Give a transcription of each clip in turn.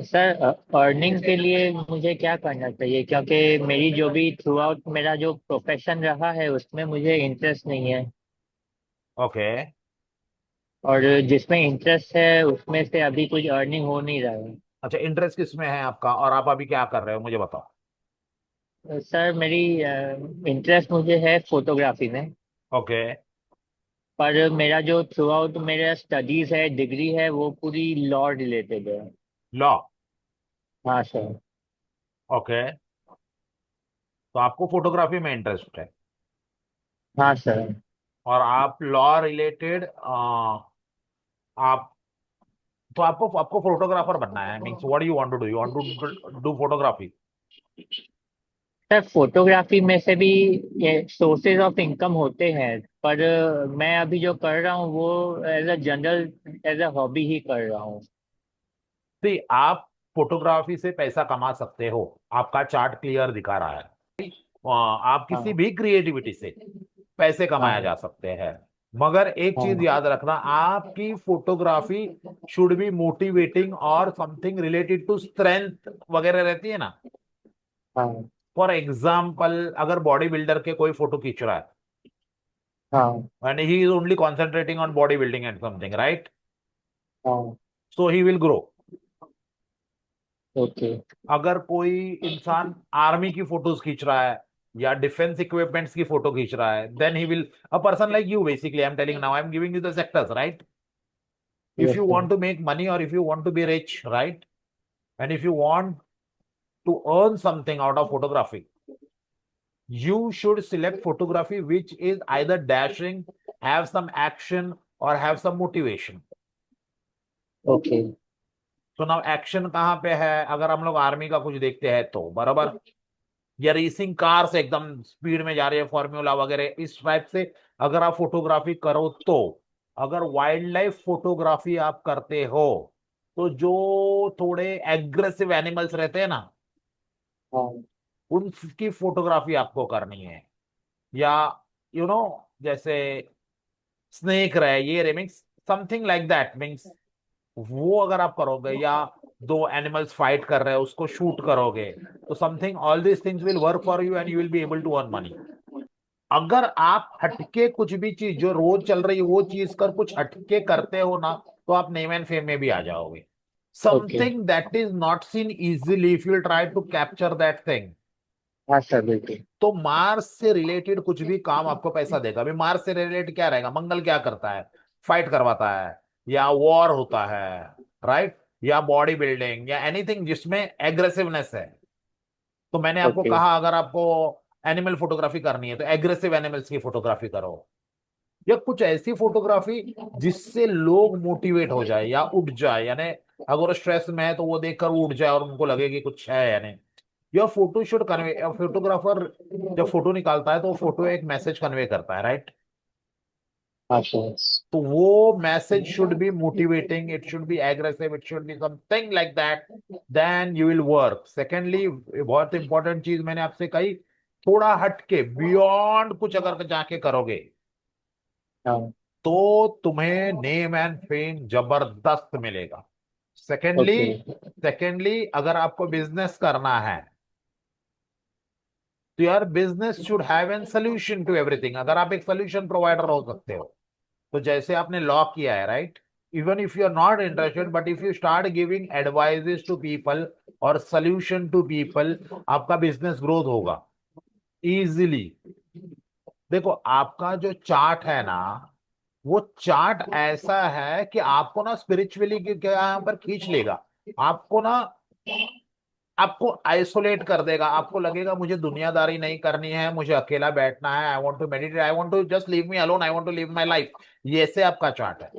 Sir, earning के लिए मुझे क्या करना चाहिए? क्योंकि मेरी जो भी थ्रू आउट मेरा जो प्रोफेशन रहा है उसमें मुझे इंटरेस्ट नहीं है। ओके। और जिसमें इंटरेस्ट है उसमें से अभी कुछ अर्निंग हो नहीं रहा है। अच्छा, इंटरेस्ट किस में है आपका, और आप अभी क्या कर रहे हो मुझे बताओ। सर, मेरी इंटरेस्ट मुझे है फोटोग्राफी में। ओके। पर मेरा जो थ्रू आउट मेरा स्टडीज है, डिग्री है, वो पूरी लॉ रिलेटेड है। लॉ। हाँ सर। ओके। तो आपको फोटोग्राफी में इंटरेस्ट है, हाँ सर। और आप लॉ रिलेटेड आप, तो आपको आपको फोटोग्राफर बनना है, means what you want to do, you want to do photography. Sir, photography में से भी ये सोर्सेज ऑफ इनकम होते हैं, पर मैं अभी जो कर रहा हूँ वो as a general, as a hobby ही कर रहा हूँ। सी, आप फोटोग्राफी से पैसा कमा सकते हो, आपका चार्ट क्लियर दिखा रहा है। आप किसी हाँ। भी क्रिएटिविटी से पैसे कमाया हाँ। जा सकते हैं, मगर एक चीज हाँ। याद रखना, आपकी फोटोग्राफी शुड बी मोटिवेटिंग और समथिंग रिलेटेड टू स्ट्रेंथ वगैरह रहती है ना। हाँ। फॉर एग्जाम्पल, अगर बॉडी बिल्डर के कोई फोटो खींच रहा है हाँ। And he is only concentrating on body building and something, right, हाँ। सो ही विल ग्रो। ओके। अगर कोई इंसान आर्मी की फोटोज खींच रहा है या डिफेंस इक्विपमेंट्स की फोटो खींच रहा है, then he will, a person like you, basically I am telling now, I am giving you the sectors, right. If yes you sir. want to make money or if you want to be rich, right? And if you want to earn something out of photography, you should select photography which is either dashing, have some action, or have some motivation. Okay. तो now action कहाँ पे है, अगर हम लोग army का कुछ देखते हैं तो बराबर, या रेसिंग कार से एकदम स्पीड में जा रही है, फॉर्म्यूला वगैरह इस टाइप से अगर आप फोटोग्राफी करो तो, अगर वाइल्ड लाइफ फोटोग्राफी आप करते हो तो जो थोड़े एग्रेसिव एनिमल्स रहते हैं ना, हाँ। उनकी फोटोग्राफी आपको करनी है। या यू you नो know, जैसे स्नेक रहे, ये रे, means something like that, means वो अगर आप करोगे, या दो एनिमल्स फाइट कर रहे हैं उसको शूट करोगे, तो something all this things will work for you and you will be able to earn money. अगर आप हटके कुछ भी चीज जो रोज चल रही है वो चीज कर कुछ हटके करते हो ना, तो आप नेम एंड फेम में भी आ जाओगे। Okay. Something that is not seen easily, if you try to capture that thing, हाँ सर, बिल्कुल। तो मार्स से रिलेटेड कुछ भी काम आपको पैसा देगा। अभी मार्स से रिलेटेड क्या रहेगा, मंगल क्या करता है, फाइट करवाता है, या वॉर होता है, राइट, या बॉडी बिल्डिंग, या एनीथिंग जिसमें एग्रेसिवनेस है। तो मैंने आपको ओके। कहा अगर आपको एनिमल फोटोग्राफी करनी है तो एग्रेसिव एनिमल्स की फोटोग्राफी करो, या कुछ ऐसी फोटोग्राफी जिससे लोग मोटिवेट हो जाए या उठ जाए, यानी अगर वो स्ट्रेस में है तो वो देखकर वो उठ जाए और उनको लगे कि कुछ है, यानी यह फोटो शुड कन्वे, फोटोग्राफर जब फोटो निकालता है तो फोटो एक मैसेज कन्वे करता है, राइट। हाँ सर। तो वो message should be motivating, it should be aggressive, it should be something like that, then you will work. Secondly, बहुत इंपॉर्टेंट चीज मैंने आपसे कही, थोड़ा हटके बियॉन्ड कुछ अगर जाके करोगे हाँ। तो तुम्हें नेम एंड फेम जबरदस्त मिलेगा। Secondly, okay. अगर आपको बिजनेस करना है तो यार business should have an solution to everything, अगर आप एक सोल्यूशन प्रोवाइडर हो सकते हो। तो जैसे आपने लॉ किया है, right, even if you are not interested, but if you start giving advices to people और सोल्यूशन टू पीपल, आपका बिजनेस ग्रोथ होगा इजीली। देखो, आपका जो चार्ट है ना, वो चार्ट ऐसा है कि आपको ना स्पिरिचुअली क्या यहाँ पर खींच लेगा, आपको ना, आपको आइसोलेट कर देगा, आपको लगेगा मुझे दुनियादारी नहीं करनी है, मुझे अकेला बैठना है, I want to meditate, I want to just leave me alone, I want to live my life. ये ऐसे आपका चार्ट है,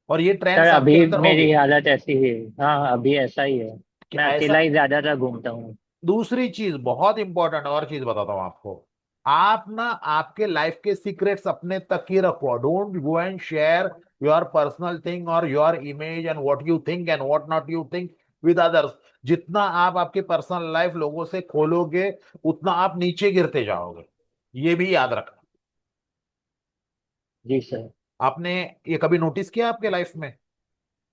और ये सर, ट्रेंड्स अभी आपके अंदर होंगे मेरी हालत ऐसी ही है। हाँ, अभी ऐसा ही है। कि मैं ऐसा। अकेला ही ज्यादातर घूमता हूँ। दूसरी चीज बहुत इंपॉर्टेंट और चीज बताता हूं आपको, आप ना आपके लाइफ के सीक्रेट्स अपने तक ही रखो, don't go and share your personal thing और your image and what you think and what not you think with others. जितना आप आपकी पर्सनल लाइफ लोगों से खोलोगे उतना आप नीचे गिरते जाओगे, ये भी याद रखना। जी सर। आपने ये कभी नोटिस किया आपके लाइफ में,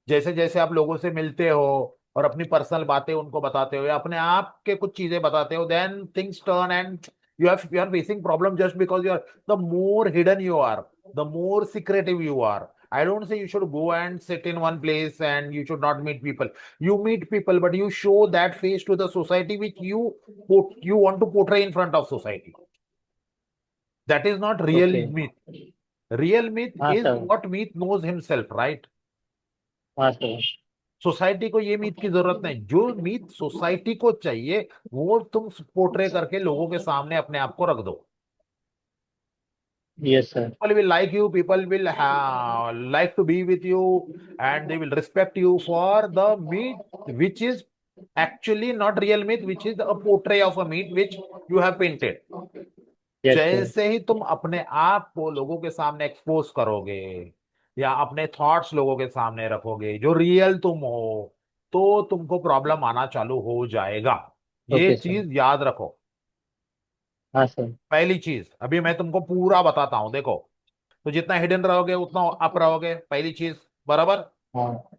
जैसे जैसे आप लोगों से मिलते हो और अपनी पर्सनल बातें उनको बताते हो या अपने आप के कुछ चीजें बताते हो, then things turn and you are facing problem just because you are the more hidden you are, the more secretive you are. I don't say you should go and sit in one place and you should not meet people. You meet people, but you show that face to the society which you want to portray in front of society. That is not real okay. myth. Real myth हाँ is sir. what myth knows himself, right? हाँ sir. Society को ये meet की जरूरत नहीं, जो meet society को चाहिए वो तुम पोर्ट्रे करके लोगों के सामने अपने आप को रख दो. Yes sir. People will like you, people will like to be with you, and they will respect you for the meat which is actually not real meat, which is a portray of a meat which you have painted. Yes sir. जैसे ही तुम अपने आप को लोगों के सामने expose करोगे या अपने थॉट्स लोगों के सामने रखोगे जो रियल तुम हो, तो तुमको प्रॉब्लम आना चालू हो जाएगा. ये ओके सर। चीज याद रखो. हाँ सर। पहली चीज अभी मैं तुमको पूरा बताता हूं, देखो. तो जितना हिडन रहोगे उतना अप रहोगे, पहली चीज. बराबर. हाँ।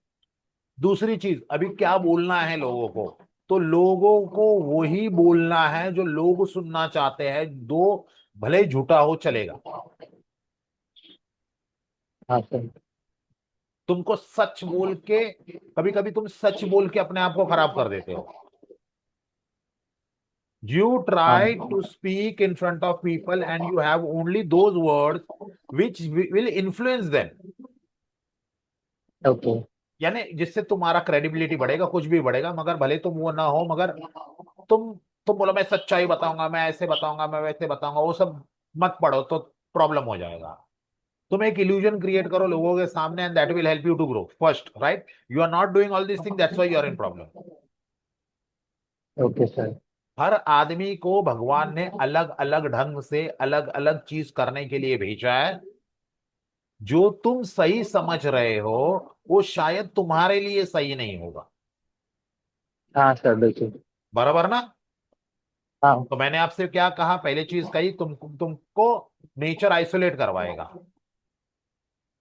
दूसरी चीज, अभी क्या बोलना है लोगों को, तो लोगों को वही बोलना है जो लोग सुनना चाहते हैं, दो भले ही झूठा हो चलेगा. हाँ सर। तुमको सच बोल के, कभी कभी तुम सच बोल के अपने आप को खराब कर देते हो. You try हाँ। to speak in front of people and you have only those words which will influence them. Okay. यानी जिससे तुम्हारा क्रेडिबिलिटी बढ़ेगा, कुछ भी बढ़ेगा, मगर भले तुम वो ना हो, मगर तुम तुम बोलो मैं सच्चाई बताऊंगा, मैं ऐसे बताऊंगा, मैं वैसे बताऊंगा, वो सब मत पढ़ो तो प्रॉब्लम हो जाएगा. तुम एक इल्यूजन क्रिएट करो लोगों के सामने and that will help you to grow first, right? You are not doing all this thing, that's why you are in problem. Okay sir. हर आदमी को भगवान ने अलग अलग ढंग से अलग अलग चीज करने के लिए भेजा है. जो तुम सही समझ रहे हो वो शायद तुम्हारे लिए सही नहीं होगा. हाँ सर बिल्कुल। बराबर ना? हाँ। तो मैंने आपसे क्या कहा, पहले चीज कही, तुमको नेचर आइसोलेट करवाएगा.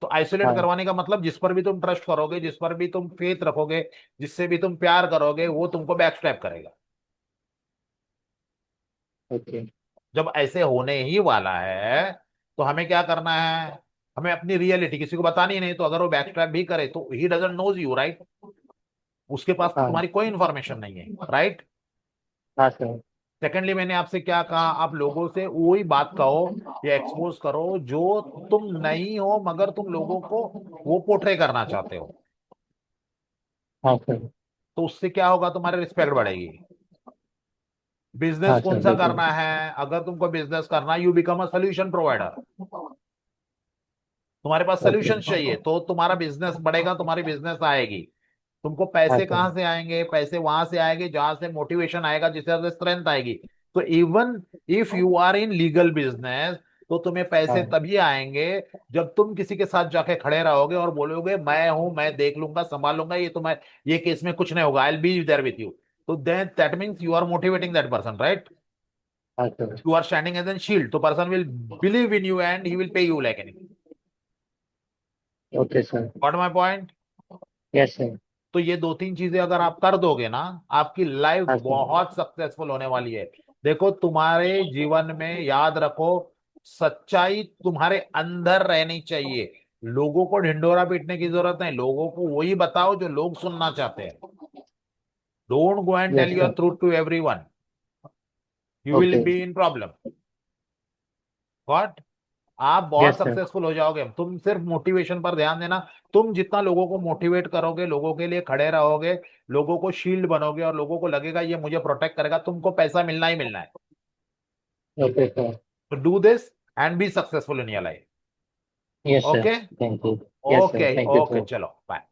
तो आइसोलेट हाँ। करवाने का मतलब जिस पर भी तुम ट्रस्ट करोगे, जिस पर भी तुम फेथ रखोगे, जिससे भी तुम प्यार करोगे, वो तुमको बैकस्टैप करेगा. ओके। जब ऐसे होने ही वाला है तो हमें क्या करना है? हमें अपनी रियलिटी किसी को बतानी नहीं. तो अगर वो बैकस्ट्रैप भी करे तो he doesn't knows you, right? उसके पास हाँ। तुम्हारी कोई इंफॉर्मेशन नहीं है, राइट? हाँ सर। सेकेंडली मैंने आपसे क्या कहा, आप लोगों से वही बात कहो या एक्सपोज करो जो तुम नहीं हो मगर तुम लोगों को वो पोर्ट्रे करना चाहते हो. हाँ सर। तो उससे क्या होगा, तुम्हारी रिस्पेक्ट बढ़ेगी. बिजनेस हाँ कौन सर सा बिल्कुल। करना है? अगर तुमको बिजनेस करना है, you become a solution provider. तुम्हारे पास ओके। सोल्यूशन चाहिए तो तुम्हारा बिजनेस बढ़ेगा, तुम्हारी बिजनेस आएगी. तुमको हाँ पैसे सर। कहाँ से आएंगे? पैसे वहां से आएंगे जहां से मोटिवेशन आएगा, जिससे स्ट्रेंथ आएगी. तो even if you are in legal business, तो तुम्हें पैसे हाँ। तभी आएंगे जब तुम किसी के साथ जाके खड़े रहोगे और बोलोगे मैं हूं, मैं देख लूंगा, संभाल लूंगा, ये तुम्हें, ये केस में कुछ नहीं होगा, I will be there with you. तो then that means you are motivating that person, right? हाँ sir. You are standing as a shield, so person will believe in you and he will pay you like anything. Okay sir. Got my point? Yes sir. तो ये दो तीन चीजें अगर आप कर दोगे ना, आपकी लाइफ हाँ सर। बहुत सक्सेसफुल होने वाली है. देखो, तुम्हारे जीवन में याद रखो, सच्चाई तुम्हारे अंदर रहनी चाहिए. लोगों को ढिंडोरा पीटने की जरूरत नहीं, लोगों को वही बताओ जो लोग सुनना चाहते हैं. Don't go and tell yes your sir. Truth to everyone, you will okay. Be in problem. What? आप बहुत यस सर। सक्सेसफुल हो जाओगे. तुम सिर्फ मोटिवेशन पर ध्यान देना. तुम जितना लोगों को मोटिवेट करोगे, लोगों के लिए खड़े रहोगे, लोगों को शील्ड बनोगे और लोगों को लगेगा ये मुझे प्रोटेक्ट करेगा, तुमको पैसा मिलना ही मिलना है. Okay sir. तो do this and be successful in your life. Yes sir. Okay. Thank you. Yes sir okay thank you okay, sir. चलो बाय.